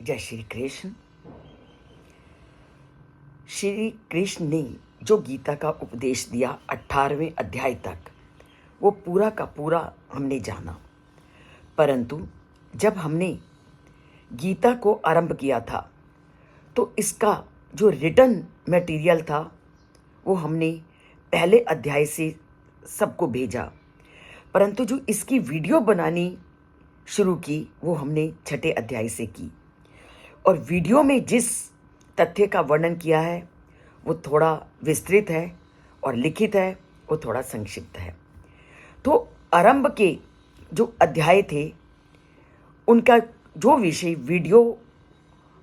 जय श्री कृष्ण। श्री कृष्ण ने जो गीता का उपदेश दिया 18वें अध्याय तक, वो पूरा का पूरा हमने जाना। परंतु जब हमने गीता को आरंभ किया था तो इसका जो रिटन मटेरियल था वो हमने पहले अध्याय से सबको भेजा, परंतु जो इसकी वीडियो बनानी शुरू की वो हमने छठे अध्याय से की। और वीडियो में जिस तथ्य का वर्णन किया है वो थोड़ा विस्तृत है और लिखित है वो थोड़ा संक्षिप्त है। तो आरंभ के जो अध्याय थे उनका जो विषय वीडियो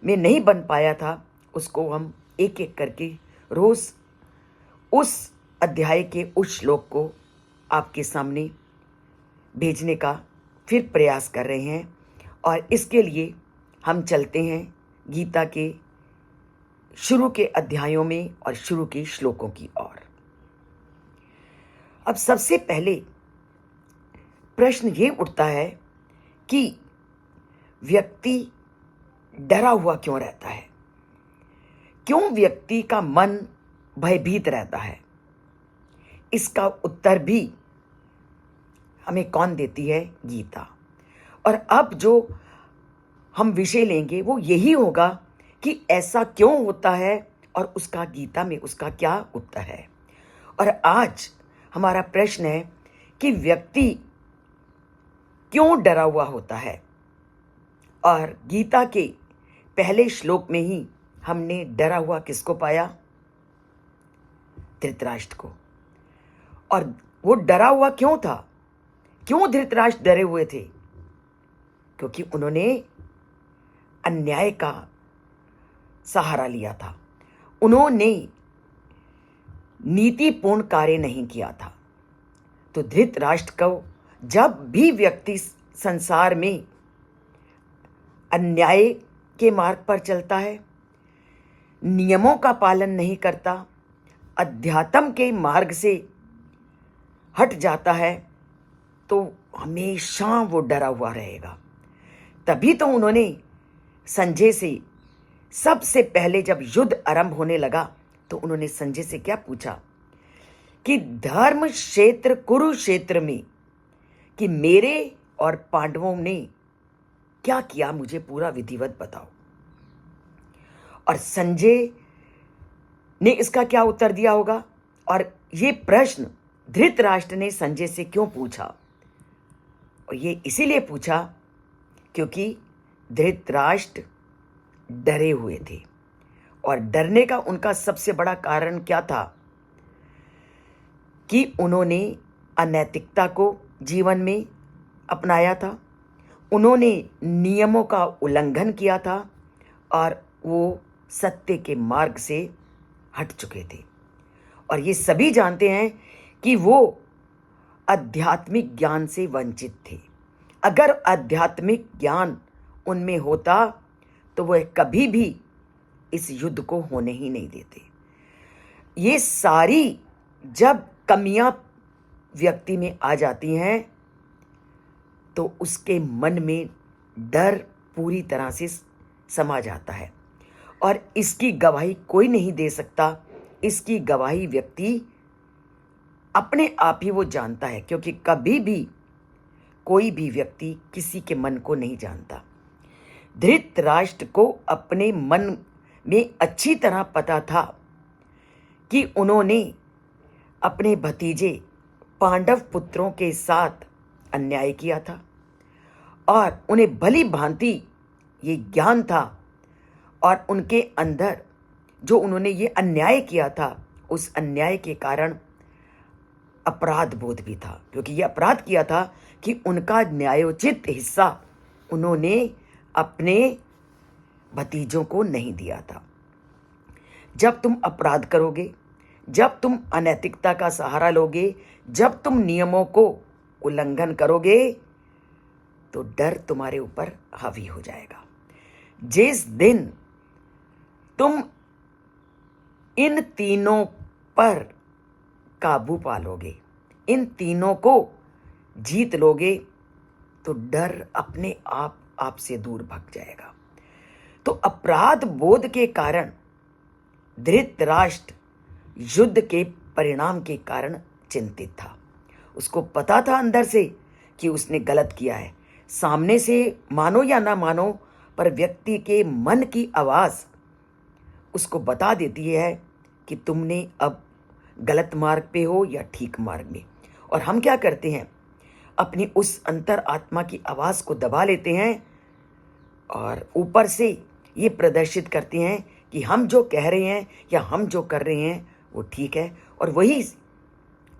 में नहीं बन पाया था उसको हम एक एक करके रोज उस अध्याय के उस श्लोक को आपके सामने भेजने का फिर प्रयास कर रहे हैं। और इसके लिए हम चलते हैं गीता के शुरू के अध्यायों में और शुरू के श्लोकों की ओर। अब सबसे पहले प्रश्न ये उठता है कि व्यक्ति डरा हुआ क्यों रहता है, क्यों व्यक्ति का मन भयभीत रहता है। इसका उत्तर भी हमें कौन देती है? गीता। और अब जो हम विषय लेंगे वो यही होगा कि ऐसा क्यों होता है और उसका गीता में उसका क्या उत्तर है। और आज हमारा प्रश्न है कि व्यक्ति क्यों डरा हुआ होता है। और गीता के पहले श्लोक में ही हमने डरा हुआ किसको पाया? धृतराष्ट्र को। और वो डरा हुआ क्यों था? क्यों धृतराष्ट्र डरे हुए थे? क्योंकि उन्होंने अन्याय का सहारा लिया था, उन्होंने नीतिपूर्ण कार्य नहीं किया था। तो धृतराष्ट्र को जब भी व्यक्ति संसार में अन्याय के मार्ग पर चलता है, नियमों का पालन नहीं करता, अध्यात्म के मार्ग से हट जाता है, तो हमेशा वो डरा हुआ रहेगा। तभी तो उन्होंने संजय से सबसे पहले जब युद्ध आरंभ होने लगा तो उन्होंने संजय से क्या पूछा कि धर्म क्षेत्र कुरुक्षेत्र में कि मेरे और पांडवों ने क्या किया, मुझे पूरा विधिवत बताओ। और संजय ने इसका क्या उत्तर दिया होगा? और ये प्रश्न धृतराष्ट्र ने संजय से क्यों पूछा? और ये इसीलिए पूछा क्योंकि धृतराष्ट्र डरे हुए थे। और डरने का उनका सबसे बड़ा कारण क्या था? कि उन्होंने अनैतिकता को जीवन में अपनाया था, उन्होंने नियमों का उल्लंघन किया था और वो सत्य के मार्ग से हट चुके थे। और ये सभी जानते हैं कि वो आध्यात्मिक ज्ञान से वंचित थे। अगर आध्यात्मिक ज्ञान उनमें होता तो वह कभी भी इस युद्ध को होने ही नहीं देते। ये सारी जब कमियां व्यक्ति में आ जाती हैं तो उसके मन में डर पूरी तरह से समा जाता है। और इसकी गवाही कोई नहीं दे सकता, इसकी गवाही व्यक्ति अपने आप ही वो जानता है, क्योंकि कभी भी कोई भी व्यक्ति किसी के मन को नहीं जानता। धृतराष्ट्र को अपने मन में अच्छी तरह पता था कि उन्होंने अपने भतीजे पांडव पुत्रों के साथ अन्याय किया था और उन्हें भली भांति ये ज्ञान था। और उनके अंदर जो उन्होंने ये अन्याय किया था उस अन्याय के कारण अपराध बोध भी था, क्योंकि ये अपराध किया था कि उनका न्यायोचित हिस्सा उन्होंने अपने भतीजों को नहीं दिया था। जब तुम अपराध करोगे, जब तुम अनैतिकता का सहारा लोगे, जब तुम नियमों को उल्लंघन करोगे तो डर तुम्हारे ऊपर हावी हो जाएगा। जिस दिन तुम इन तीनों पर काबू पालोगे, इन तीनों को जीत लोगे, तो डर अपने आप आपसे दूर भाग जाएगा। तो अपराध बोध के कारण धृतराष्ट्र युद्ध के परिणाम के कारण चिंतित था। उसको पता था अंदर से कि उसने गलत किया है। सामने से मानो या ना मानो, पर व्यक्ति के मन की आवाज़ उसको बता देती है कि तुमने अब गलत मार्ग पे हो या ठीक मार्ग में। और हम क्या करते हैं, अपनी उस अंतर आत्मा की आवाज़ को दबा लेते हैं और ऊपर से ये प्रदर्शित करते हैं कि हम जो कह रहे हैं या हम जो कर रहे हैं वो ठीक है। और वही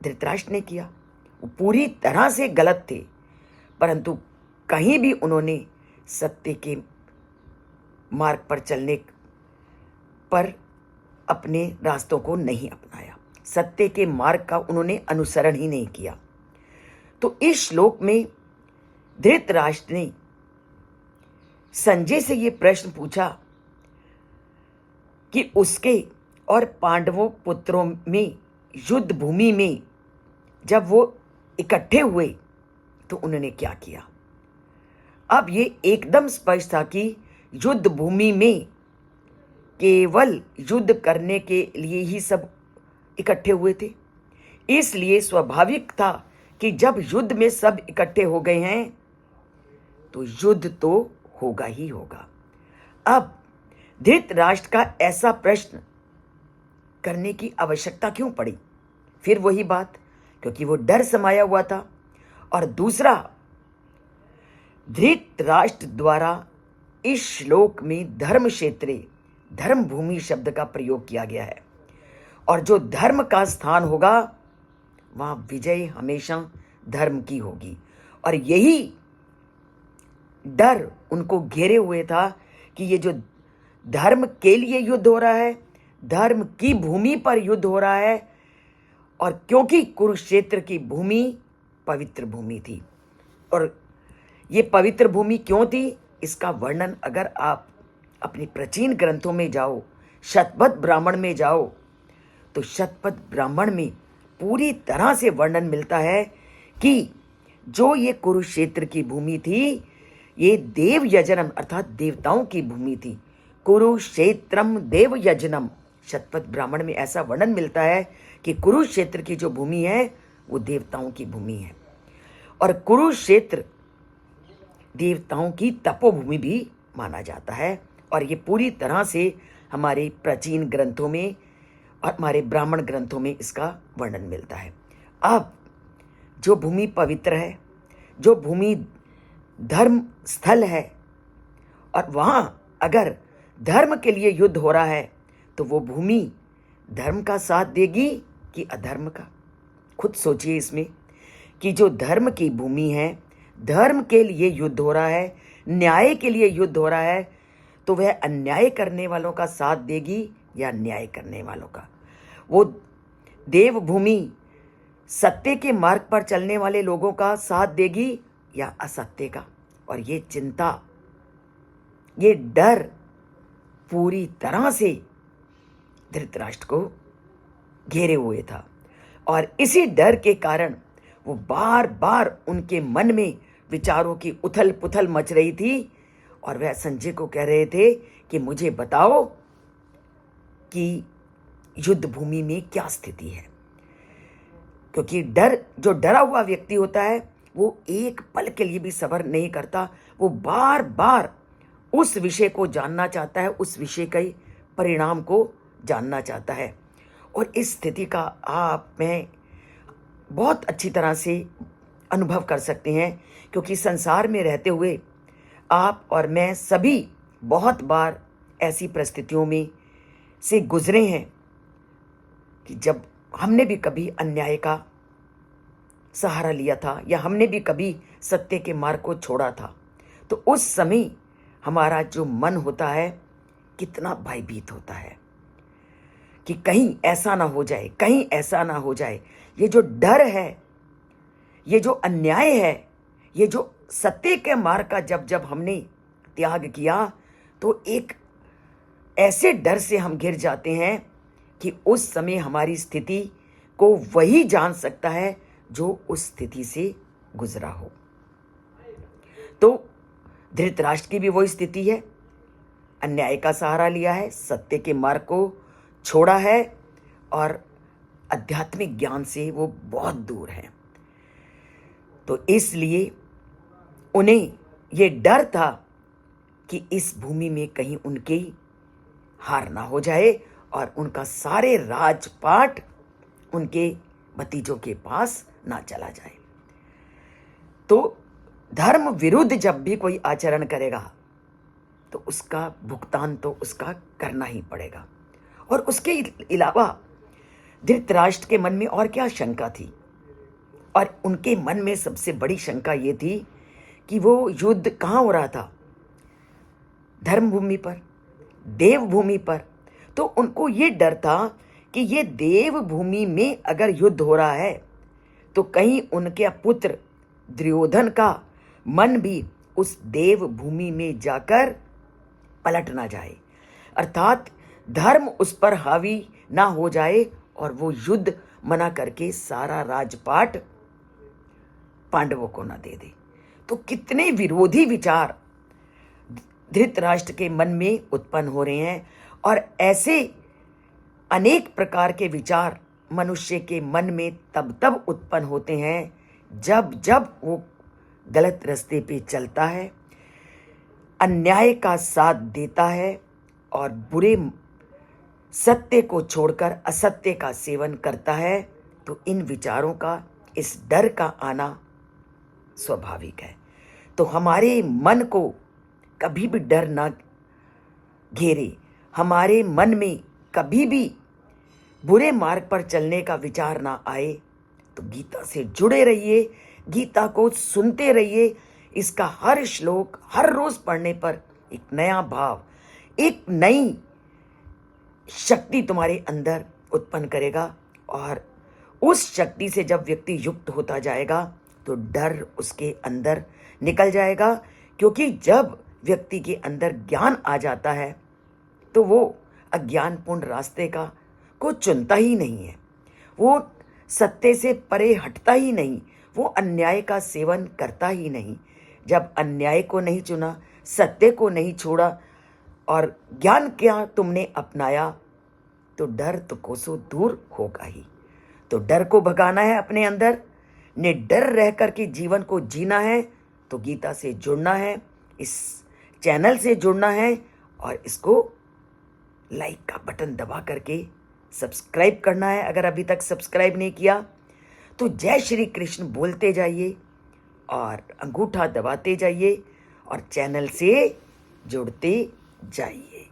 धृतराष्ट्र ने किया। वो पूरी तरह से गलत थे, परंतु कहीं भी उन्होंने सत्य के मार्ग पर चलने पर अपने रास्तों को नहीं अपनाया। सत्य के मार्ग का उन्होंने अनुसरण ही नहीं किया। तो इस श्लोक में धृतराष्ट्र ने संजय से ये प्रश्न पूछा कि उसके और पांडवों पुत्रों में युद्ध भूमि में जब वो इकट्ठे हुए तो उन्होंने क्या किया। अब ये एकदम स्पष्ट था कि युद्ध भूमि में केवल युद्ध करने के लिए ही सब इकट्ठे हुए थे। इसलिए स्वाभाविक था कि जब युद्ध में सब इकट्ठे हो गए हैं तो युद्ध तो होगा ही होगा। अब धृतराष्ट्र का ऐसा प्रश्न करने की आवश्यकता क्यों पड़ी? फिर वही बात, क्योंकि वो डर समाया हुआ था। और दूसरा, धृतराष्ट्र द्वारा इस श्लोक में धर्म क्षेत्रे, धर्म भूमि शब्द का प्रयोग किया गया है। और जो धर्म का स्थान होगा वहां विजय हमेशा धर्म की होगी। और यही डर उनको घेरे हुए था कि ये जो धर्म के लिए युद्ध हो रहा है, धर्म की भूमि पर युद्ध हो रहा है। और क्योंकि कुरुक्षेत्र की भूमि पवित्र भूमि थी। और ये पवित्र भूमि क्यों थी, इसका वर्णन अगर आप अपने प्राचीन ग्रंथों में जाओ, शतपथ ब्राह्मण में जाओ, तो शतपथ ब्राह्मण में पूरी तरह से वर्णन मिलता है कि जो ये कुरुक्षेत्र की भूमि थी, ये देव यजनम अर्थात देवताओं की भूमि थी। कुरुक्षेत्रम देव यजनम, शतपथ ब्राह्मण में ऐसा वर्णन मिलता है कि कुरुक्षेत्र की जो भूमि है वो देवताओं की भूमि है। और कुरुक्षेत्र देवताओं की तपोभूमि भी माना जाता है। और ये पूरी तरह से हमारे प्राचीन ग्रंथों में और हमारे ब्राह्मण ग्रंथों में इसका वर्णन मिलता है। अब जो भूमि पवित्र है, जो भूमि धर्म स्थल है, और वहाँ अगर धर्म के लिए युद्ध हो रहा है तो वो भूमि धर्म का साथ देगी कि अधर्म का? खुद सोचिए इसमें कि जो धर्म की भूमि है, धर्म के लिए युद्ध हो रहा है, न्याय के लिए युद्ध हो रहा है, तो वह अन्याय करने वालों का साथ देगी या न्याय करने वालों का? वो देवभूमि सत्य के मार्ग पर चलने वाले लोगों का साथ देगी या असत्य का? और ये चिंता, ये डर पूरी तरह से धृतराष्ट्र को घेरे हुए था। और इसी डर के कारण वो बार बार उनके मन में विचारों की उथल पुथल मच रही थी। और वह संजय को कह रहे थे कि मुझे बताओ कि युद्ध भूमि में क्या स्थिति है। क्योंकि जो डरा हुआ व्यक्ति होता है वो एक पल के लिए भी सब्र नहीं करता। वो बार बार उस विषय को जानना चाहता है, उस विषय के परिणाम को जानना चाहता है। और इस स्थिति का आप मैं बहुत अच्छी तरह से अनुभव कर सकते हैं, क्योंकि संसार में रहते हुए आप और मैं सभी बहुत बार ऐसी परिस्थितियों में से गुजरे हैं कि जब हमने भी कभी अन्याय का सहारा लिया था या हमने भी कभी सत्य के मार्ग को छोड़ा था। तो उस समय हमारा जो मन होता है कितना भयभीत होता है कि कहीं ऐसा ना हो जाए, कहीं ऐसा ना हो जाए। ये जो डर है, ये जो अन्याय है, ये जो सत्य के मार्ग का जब हमने त्याग किया, तो एक ऐसे डर से हम घिर जाते हैं कि उस समय हमारी स्थिति को वही जान सकता है जो उस स्थिति से गुजरा हो। तो धृतराष्ट्र की भी वही स्थिति है। अन्याय का सहारा लिया है, सत्य के मार्ग को छोड़ा है और आध्यात्मिक ज्ञान से वो बहुत दूर है। तो इसलिए उन्हें ये डर था कि इस भूमि में कहीं उनकी हार ना हो जाए और उनका सारे राजपाट उनके भतीजों के पास ना चला जाए। तो धर्म विरुद्ध जब भी कोई आचरण करेगा तो उसका भुगतान तो उसका करना ही पड़ेगा। और उसके अलावा धृतराष्ट्र के मन में और क्या शंका थी, और उनके मन में सबसे बड़ी शंका ये थी कि वो युद्ध कहाँ हो रहा था, धर्म भूमि पर, देव भूमि पर। तो उनको ये डर था कि ये देव भूमि में अगर युद्ध हो रहा है तो कहीं उनके पुत्र दुर्योधन का मन भी उस देव भूमि में जाकर पलट ना जाए, अर्थात धर्म उस पर हावी ना हो जाए और वो युद्ध मना करके सारा राजपाट पांडवों को ना दे दे। तो कितने विरोधी विचार धृतराष्ट्र के मन में उत्पन्न हो रहे हैं, और ऐसे अनेक प्रकार के विचार मनुष्य के मन में तब उत्पन्न होते हैं जब जब वो गलत रास्ते पे चलता है, अन्याय का साथ देता है और बुरे सत्य को छोड़कर असत्य का सेवन करता है। तो इन विचारों का, इस डर का आना स्वाभाविक है। तो हमारे मन को कभी भी डर ना घेरे, हमारे मन में कभी भी बुरे मार्ग पर चलने का विचार ना आए, तो गीता से जुड़े रहिए, गीता को सुनते रहिए। इसका हर श्लोक हर रोज पढ़ने पर एक नया भाव, एक नई शक्ति तुम्हारे अंदर उत्पन्न करेगा, और उस शक्ति से जब व्यक्ति युक्त होता जाएगा तो डर उसके अंदर निकल जाएगा। क्योंकि जब व्यक्ति के अंदर ज्ञान आ जाता है तो वो अज्ञानपूर्ण रास्ते को चुनता ही नहीं है, वो सत्य से परे हटता ही नहीं, वो अन्याय का सेवन करता ही नहीं। जब अन्याय को नहीं चुना, सत्य को नहीं छोड़ा और ज्ञान क्या तुमने अपनाया, तो डर तो कोसों दूर होगा ही। तो डर को भगाना है अपने अंदर, निडर रह कर के जीवन को जीना है। तो गीता से जुड़ना है, इस चैनल से जुड़ना है, और इसको लाइक का बटन दबा करके सब्सक्राइब करना है अगर अभी तक सब्सक्राइब नहीं किया। तो जय श्री कृष्ण बोलते जाइए और अंगूठा दबाते जाइए और चैनल से जुड़ते जाइए।